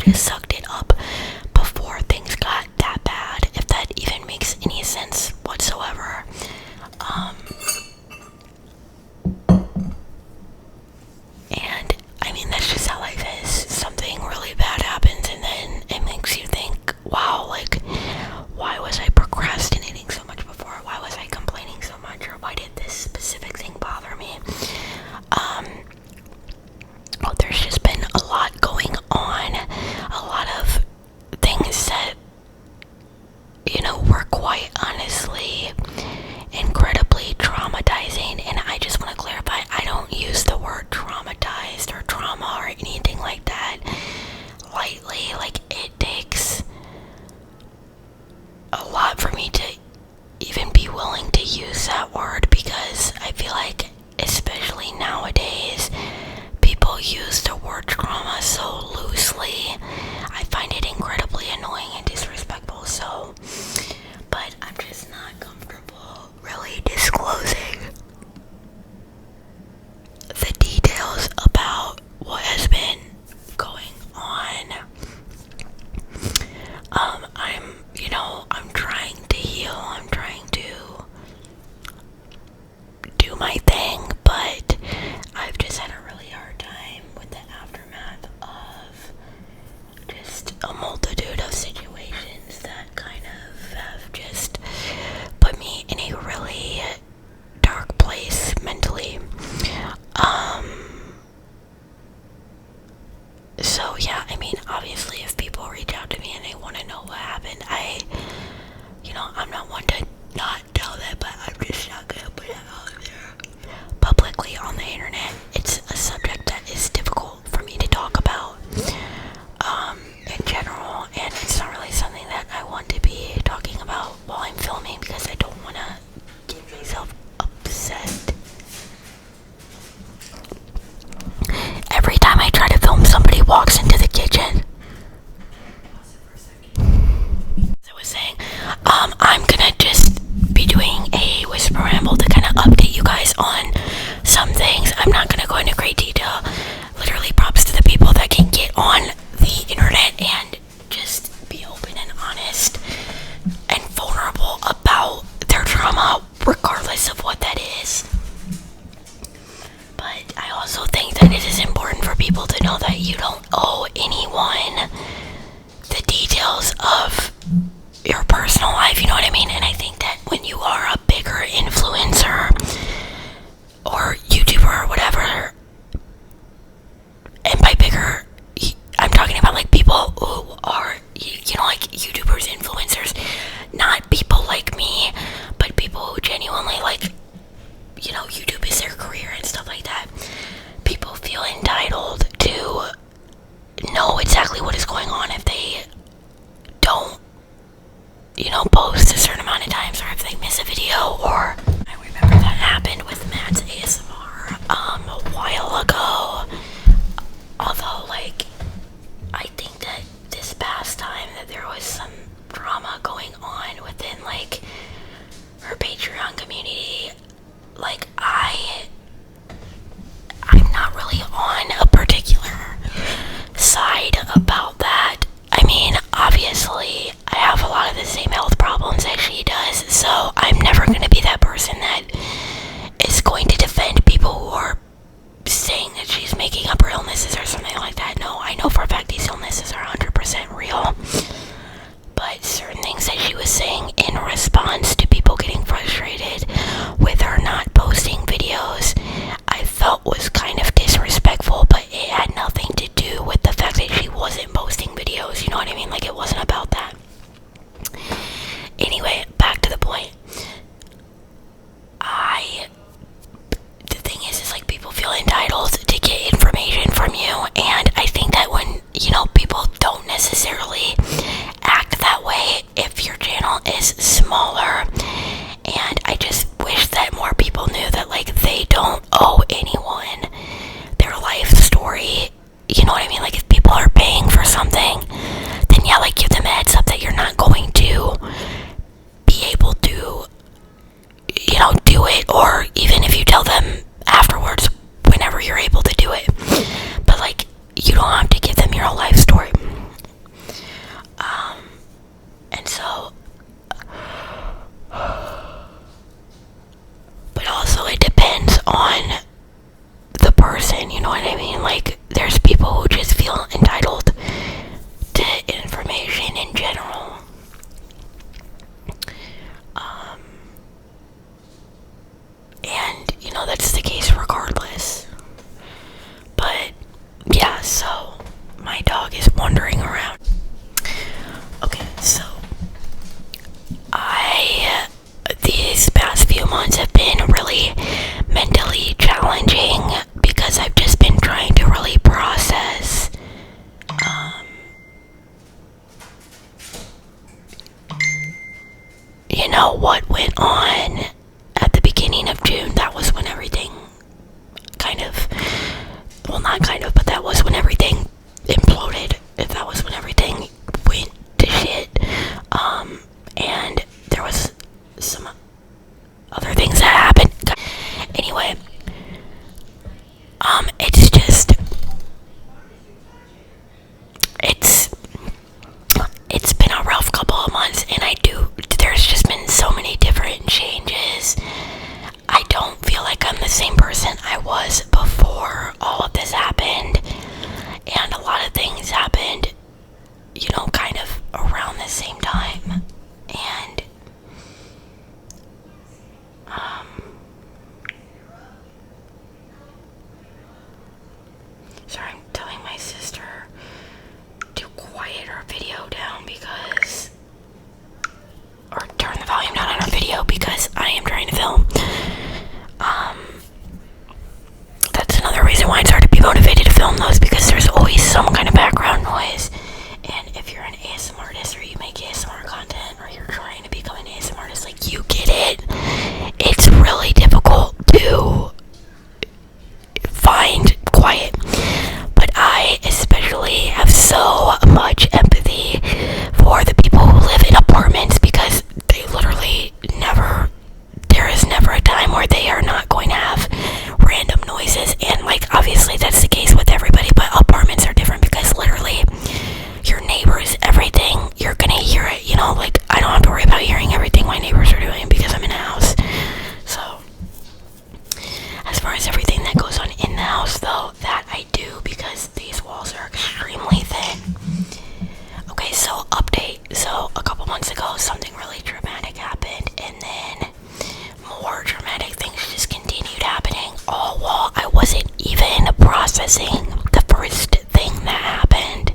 just sucked it up before things got that bad, if that even makes any sense whatsoever. And I mean, that's just how life is. Something really bad happens, and then it makes you think, wow, like, why was I procrastinating so much before? Why was I complaining so much? Or why did this specific thing bother me? Well, there's just been a lot going on. A lot of things that, were quite honestly incredibly traumatizing. And I just want to clarify, I don't use the word traumatized or trauma or anything like that lightly. Like, it takes a lot for me to even be willing to use that word, because I feel like, especially nowadays, people use the word trauma so loosely. I find it incredibly annoying and disrespectful, but I'm just not comfortable really disclosing the details about what has been going on. I'm trying to heal. I'm trying to do my thing, but I've just had a really hard time with the aftermath of just a multitude of situations that kind of have just put me in a really dark place mentally. So yeah, I mean, obviously if people reach out to me and they want to know what happened, I'm not one to not tell them, but I'm just not gonna put it out there publicly on the internet. It's a subject that is difficult for me to talk about in general, and it's not really something that I want to be talking about while I'm filming, because I don't want to get myself upset. Every time I try to film, somebody walks into the kitchen. As I was saying, I'm gonna just be doing a whisper ramble to kind of update you guys on some things. I'm not gonna go into great detail. Literally, props to the people that can get on the internet and just be open and honest and vulnerable about their trauma, regardless of what that is. But I also think that it is important for people to know that you don't owe anyone the details of your personal life, you know what I mean? And I think that when you are a bigger influencer or YouTuber or whatever, and by bigger, I'm talking about like people who are, like YouTubers, influencers, not people like me, but people who genuinely like, YouTube is their career and stuff like that. People feel entitled to know exactly what is going on if they don't, post a certain amount of times, or if they miss a video. Or I remember that happened with Matt's ASMR a while ago. Although, I think that this past time that there was some drama going on within her Patreon community. I'm not really on a particular side about that. I mean, obviously, I have a lot of the same health problems that she does, so I'm never going to be that person that is going to defend people who are saying that she's making up her illnesses or something like that. No, I know for a fact these illnesses are 100% real. But certain things that she was saying in response to people getting frustrated with her not posting videos, I felt was kind of disrespectful, but it had nothing to do with the fact that she wasn't posting videos, you know what I mean? It wasn't about that. Anyway, back to the point. The thing is people feel entitled to get information from you, and I think that when, people don't necessarily act that way if your channel is smaller, and I just wish that more people knew that, they don't owe anyone their life story, you know what I mean? If people are paying for something, then yeah, give them a heads up that you're not going to be able to, do it, or even if you tell them afterwards, whenever you're able to do it. But you don't have to give them your whole life like, there's people who just feel entitled to information in general. And, you know, that's the case regardless. But, yeah, so, my dog is wandering around. Okay, so, these past few months have been really mentally challenging because I've just been trying to really process you know, what went on at the beginning of June. That was when everything kind of, well, not kind of, but that was when everything imploded. That was when everything went to shit. And there was some other things that happened. Anyway, it's just, it's been a rough couple of months, and there's just been so many different changes. I don't feel like I'm the same person I was before all of this happened, and a lot of things happened, you know, kind of around the same time, and, sorry, I'm telling my sister to quiet her video down because, or turn the volume down on her video because I am trying to film. That's another reason why it's hard to be motivated to film those, because there's always some kind of background noise. And if you're an ASMR artist, or you make ASMR content, or you're trying to become an ASMR artist, like, you get it. It's really difficult to find quiet. But I especially have so much empathy for the people who live in apartments, because they literally there is never a time where they are not going to have random noises. And, like, obviously that's the case with everybody, but apartments are different because literally your neighbors, everything, you're gonna hear it, you know. Like, I don't have to worry about hearing everything my neighbors are doing because I'm in a house. So, as far as everything that goes on in the house, though, that I do, because these walls are extremely thin. Okay, so update. So, a couple months ago, something really dramatic happened, and then more dramatic things just continued happening, all while I wasn't even processing the first thing that happened.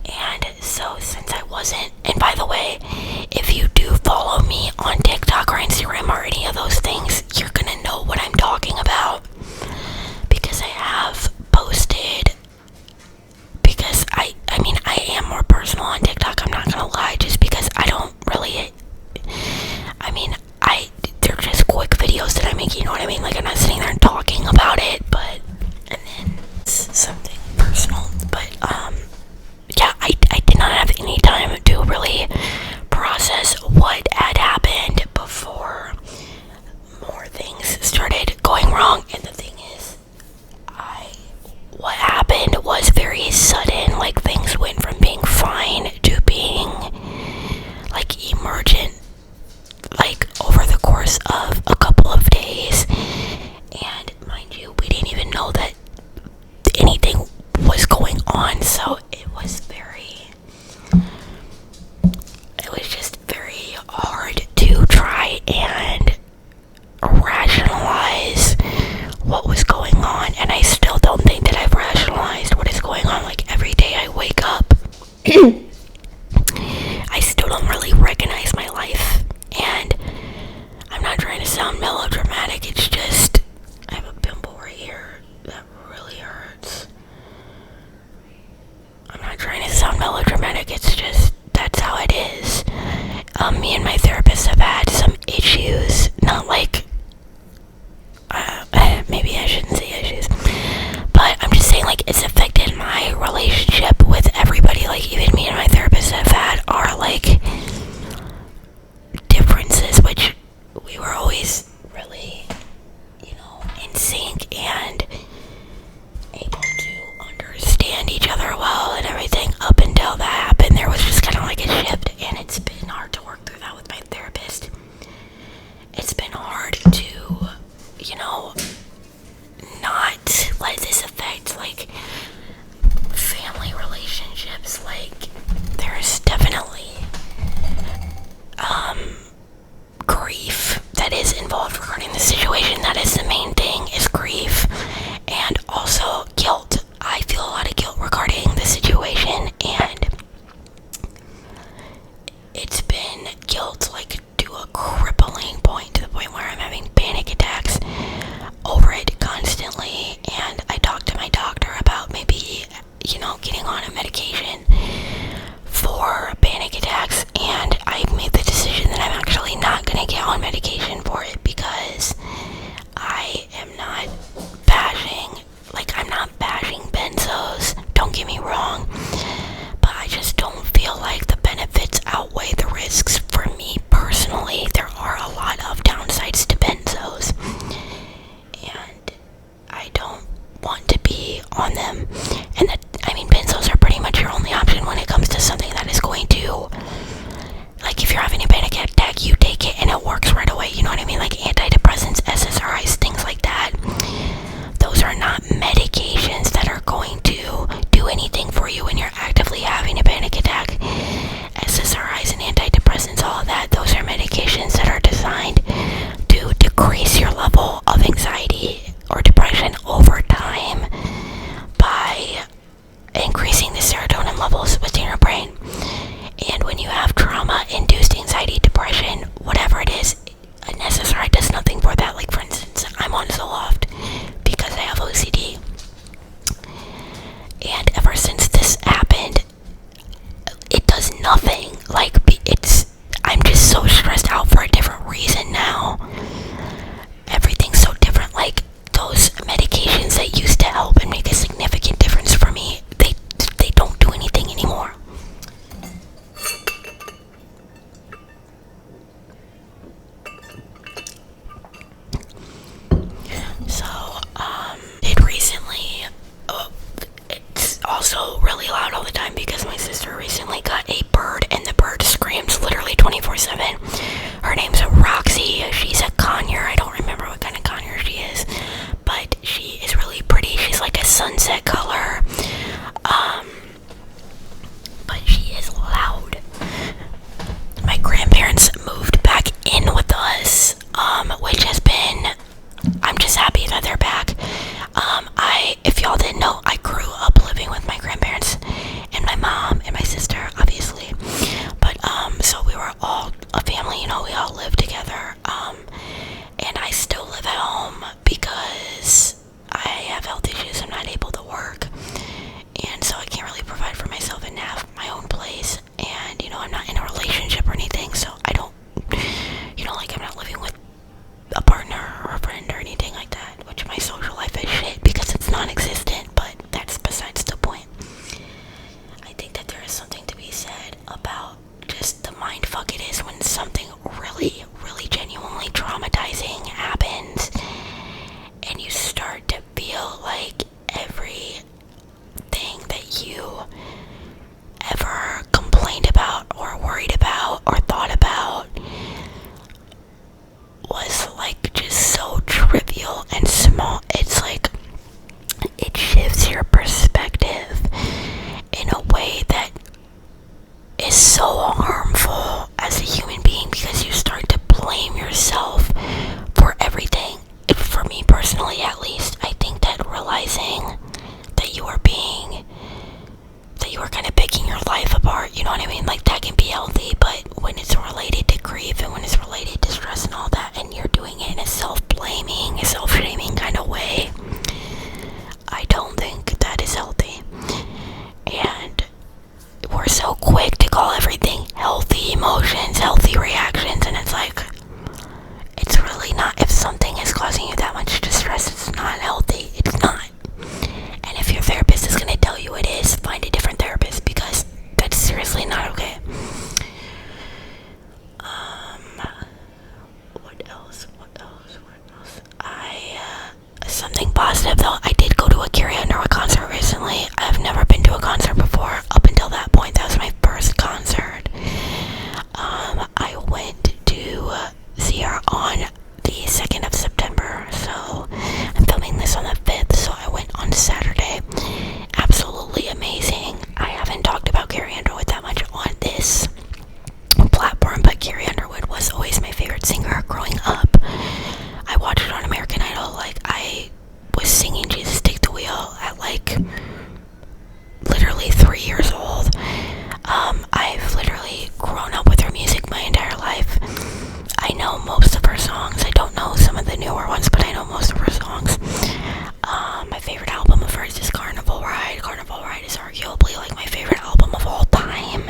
And so, since I wasn't, and by the way, if you do follow me on TikTok or Instagram or any of those things, you're gonna know what I'm talking about, because I have posted, because I mean, I am more personal on TikTok, I'm not gonna lie, just because I don't really, I mean, they're just quick videos that I make, you know what I mean? Like, I'm not sitting there and talking about it, but, and then it's something personal, but, yeah, I did not have any time to really process what had happened before more things started going wrong. And the thing is, what happened was very sudden. Like, things went from being fine to being, like, emergent, like, over the course of a couple of days. And mind you, them. And benzos are pretty much your only option when it comes to something that is going to, like, if you're having a panic attack, you take it and it works right away. You know what I mean? Like antidepressants, SSRIs, things like that. Those are not medications that are going to do anything for you when you're actively having a panic attack. SSRIs and antidepressants, all of that, those are medications that are designed to decrease your level of anxiety or depression over time by increasing the serotonin levels within your brain. And when you have trauma-induced anxiety, depression, whatever it is, an SSRI does nothing for that. Like, for instance, I'm on Zoloft because I have OCD. And ever since this happened, it does nothing. Like, I'm just so stressed out for a different reason now. Everything's so different. Like, those medications that used to help and make a significant difference for me, they don't do anything anymore. So, it recently, it's also really loud all the time because my sister recently got a bird, and the bird screams literally 24/7. Her name's Roxy. She's a conure. I don't remember what kind of conure she is, but she is really pretty. She's like a sunset color. But she is loud. My grandparents moved back in with us, which has been, I'm just happy that they're back. If y'all didn't know, I grew up living with my grandparents and my mom and my sister, obviously. But, so we were all a family, you know, we all lived together. And I still live at home because I have health issues. I'm not able to work. And so I can't really provide for myself and have my own place. And, you know, I'm not in a relationship or anything, so I don't, you know, like, I'm not living with a partner or a friend or anything like that, which my social life is shit because it's non-existent, but that's besides the point. I think that there is something to be said about just the mindfuck it is when something really, really genuinely traumatizing happens and you start to feel like everything that you ever complained about or worried about or thought about was like just so trivial and small. It's like it shifts your perspective in a way that is so harmful as a human being because you start to blame yourself for everything. For me personally, at least, I think that realizing that you are kind of picking your life apart, you know what I mean? Like, that can be healthy, but when it's related to grief and when it's related to stress and all that, and you're doing it in a self-blaming, self-shaming kind of way, I don't think that is healthy. And we're so quick to call everything healthy emotions, healthy reactions, and it's like, it's really not. If something is causing you that much distress, it's not healthy. It's not. And if your therapist is going to tell you it is, find a different therapist because that's seriously not okay. What else? Something positive though, I did go to a Hailey and I concert recently. I've never been to a concert before. Up until that point, that was my first concert. I went to see her on the 2nd of September, so I'm filming this on the 5th, so I went on Saturday. Absolutely amazing. I haven't talked about Carrie Underwood that much on this platform, but Carrie Underwood was always my favorite singer growing up. I watched her on American Idol. Like, I was singing Jesus Take the Wheel at like literally 3 years old. I've literally grown up with her music my entire life. I know most of her songs. I don't know some of the newer ones, but I know most of her songs. My favorite album of hers is Carnival Ride. Carnival Ride is arguably like my favorite album of all time.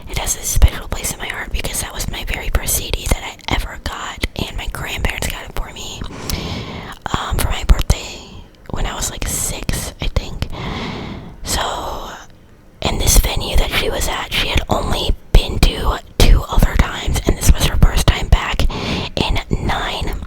It has a special place in my heart because that was my very first CD that I ever got, and my grandparents got it for me for my birthday when I was like 6, I think. So, in this venue that she was at, she had only been to 2 other times, and this was her first time back in 9.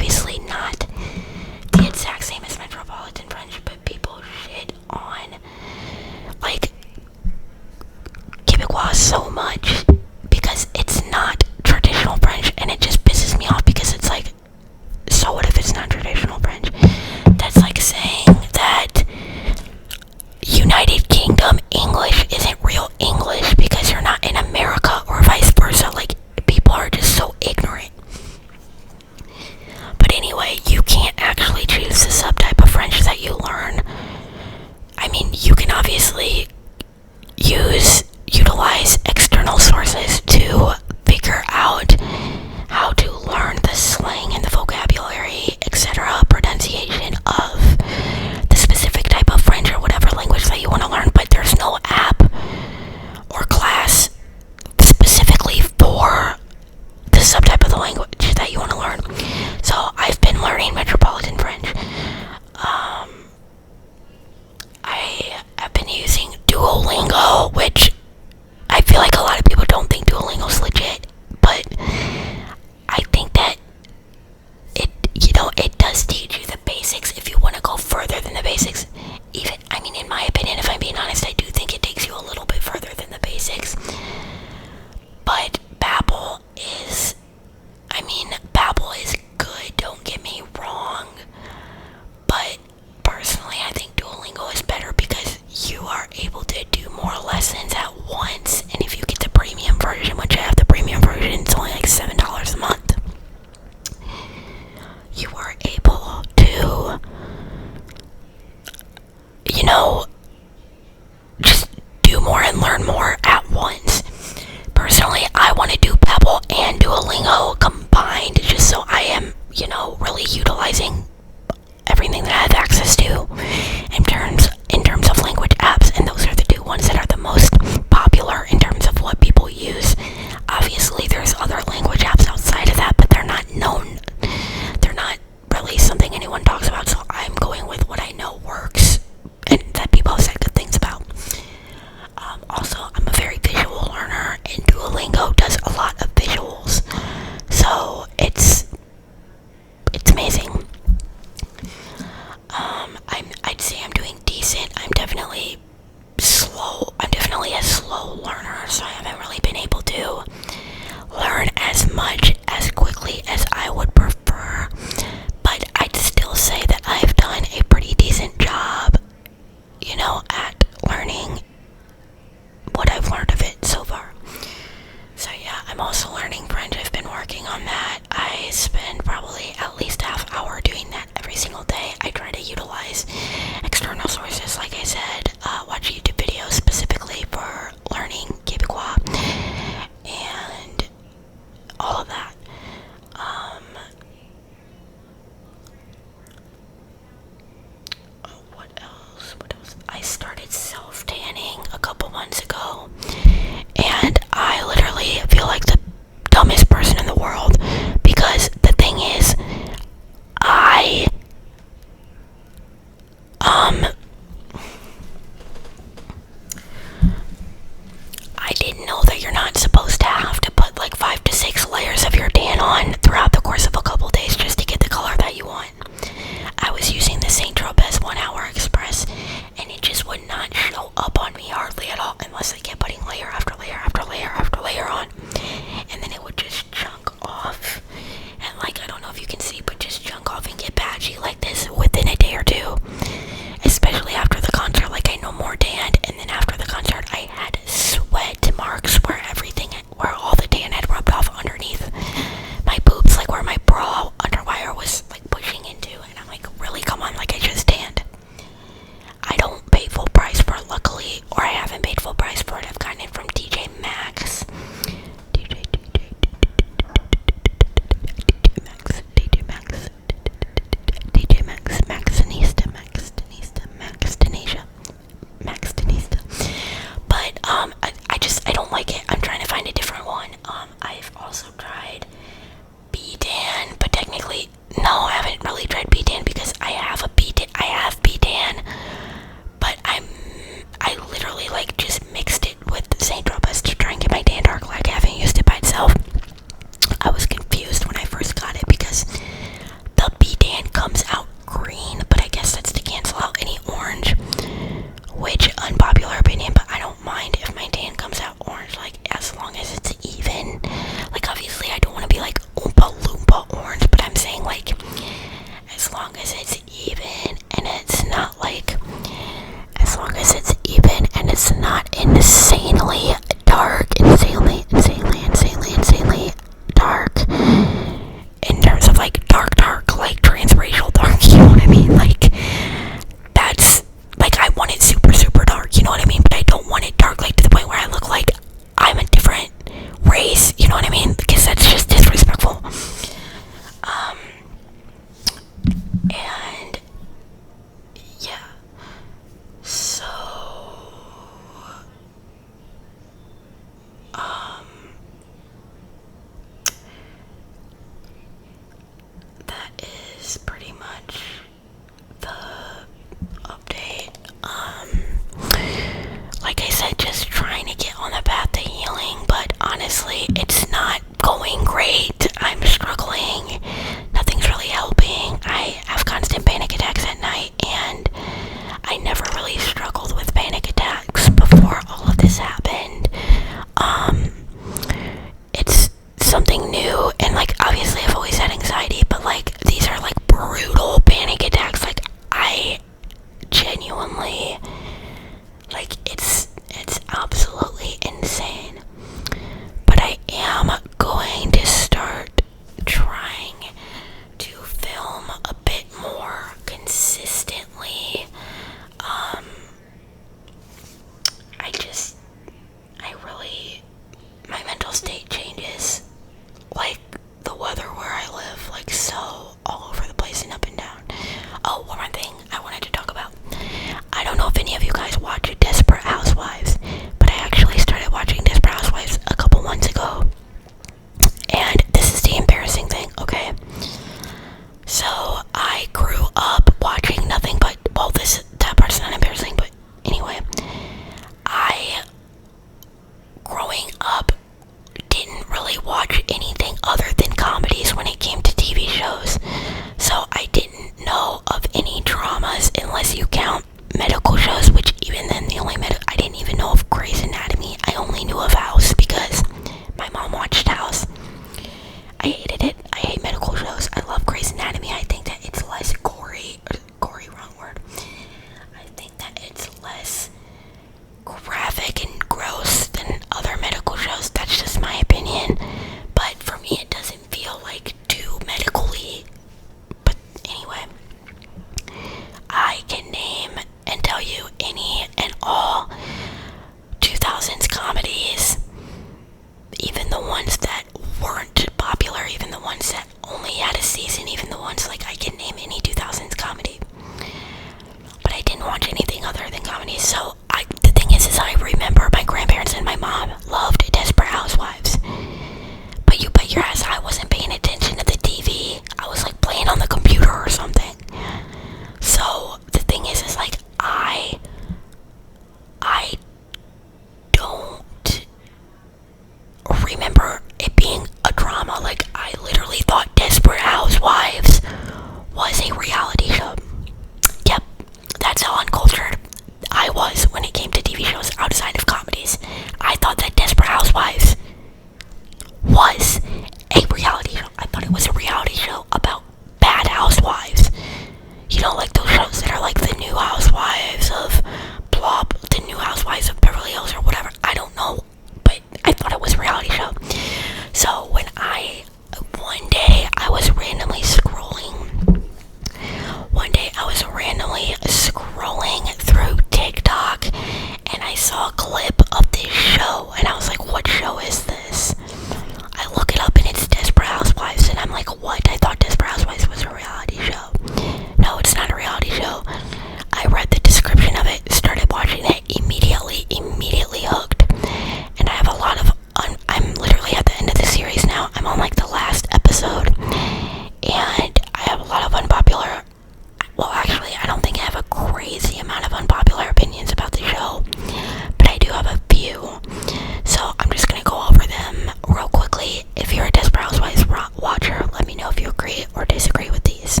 or disagree with these.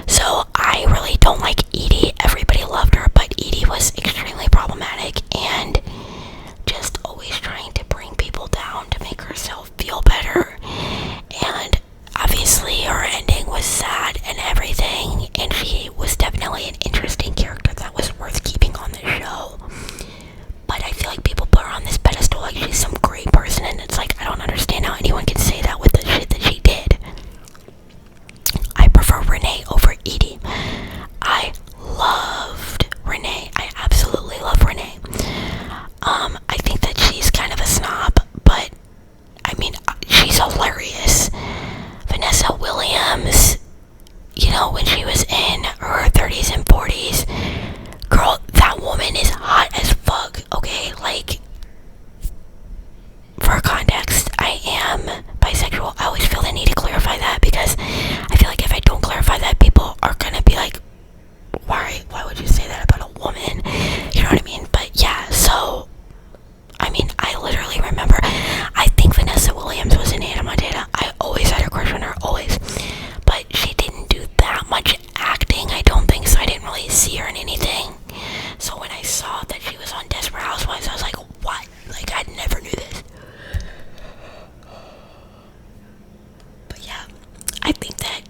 So I really don't like Edie. Everybody loved her, but Edie was extremely problematic and just always trying to bring people down to make herself feel better. And obviously her ending was sad and everything, and she was definitely an interesting character that was worth keeping on the show. But I feel like people put her on this pedestal like she's some great person, and it's like, I don't understand how anyone can say that with the shit that she did. I prefer Renee over Edie. I loved Renee. I absolutely love Renee. I think that she's kind of a snob, but I mean, she's hilarious. Vanessa Williams, you know, when she was in her 30s and 40s, girl, that woman is hot as fuck, okay? Like, for context, I am bisexual. I always feel the need to clarify that, because I feel like if I don't clarify that, people are gonna be like, why would you say that about a woman? You know what I mean? But yeah, so I mean, I literally remember, I think Vanessa Williams was in Hannah Montana. I always had a crush on her, always. But she didn't do that much acting, I don't think, so I didn't really see her in anything. So when I saw that she was on Desperate Housewives, I was like, what? Like, I never knew this. But yeah, I think that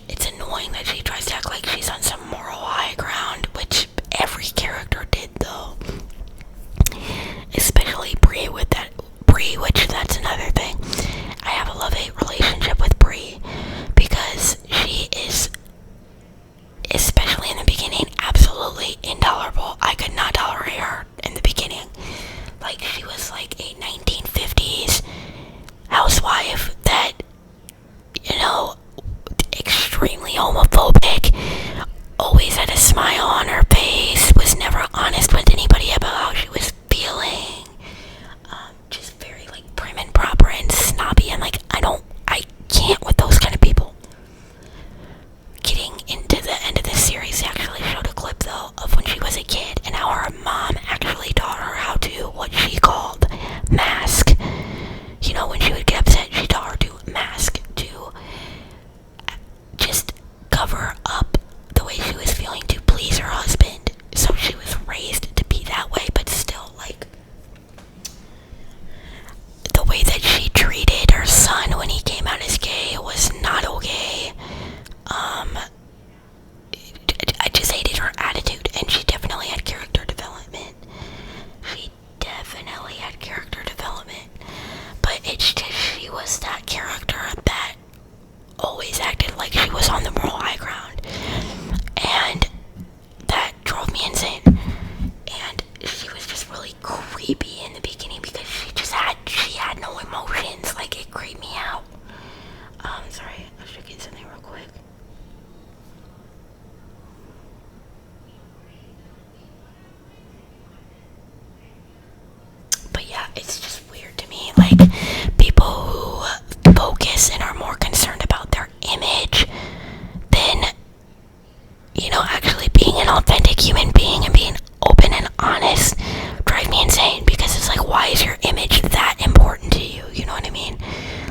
it's annoying that she tries to act like she's on some moral high ground, which every character did, though. Especially Brie, which that's another thing. I have a love-hate relationship with Brie, because she is, especially in the beginning, absolutely intolerable. I could not tolerate her in the beginning. Like, she was like a 1950s housewife that, you know, extremely homophobic, always had a smile on her face, was never honest with anybody about how she was feeling, just very like prim and proper and snobby, and like, I can't with those kind of people. Getting into the end of this series, they actually showed a clip though of when she was a kid and how her mom actually taught her how to, what she called, mask. You know, when she would get upset, she taught her to mask, to just cover up the way she was feeling to please her husband. So she was raised to be that way, but still, like, the way that she treated her son when he came out as gay was not okay. I just hated her attitude, and she definitely had character development. But it's just, she was that character that always acted like she was on the moral high ground, and that drove me insane. And she was just really creepy in the beginning, because she had no emotions. Like, it creeped me out. Sorry, I should get something real quick. But yeah, it's just weird to me, like, people who focus and are more concerned about their image than, you know, actually being an authentic human being and being open and honest drive me insane, because it's like, why is your image that important to you? You know what I mean?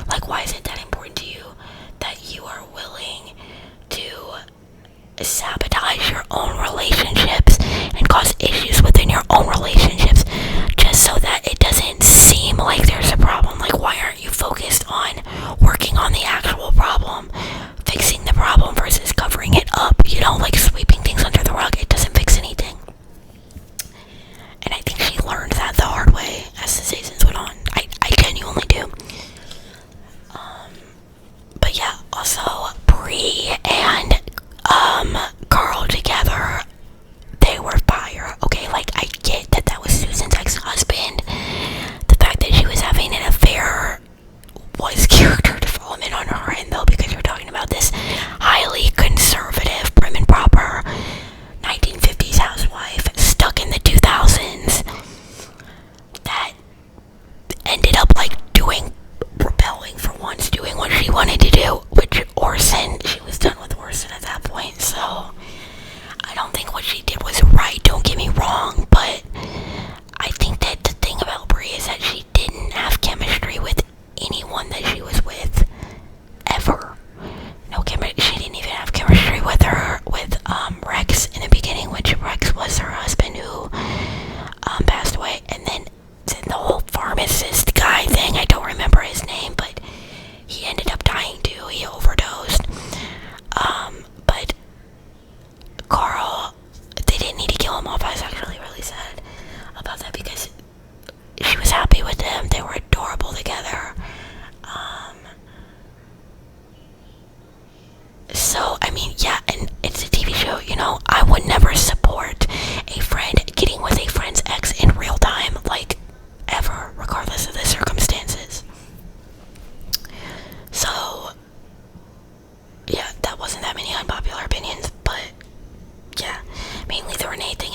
Like, why is it that important to you that you are willing to sabotage your own relationships and cause issues within your own relationships just so that it doesn't seem like there's a problem? Like, why aren't you focused on working on the actual problem, fixing the problem, versus covering it up? You know, like sweeping things under the rug, it doesn't fix anything. And I think she learned that the hard way as the seasons went on. I genuinely do. But yeah, also Brie and Carl together, they were fire. Okay, like, I get that that was Susan's ex-husband. The fact that she was having an affair was character development on her end, though, because you're talking about this highly conservative, prim and proper 1950s housewife stuck in the 2000s that ended up, like, rebelling for once, doing what she wanted to do, which Orson, she was done with I mean, yeah, and it's a TV show, you know. I would never support a friend getting with a friend's ex in real time, like, ever, regardless of the circumstances. So, yeah, that wasn't that many unpopular opinions, but yeah, mainly the Renee thing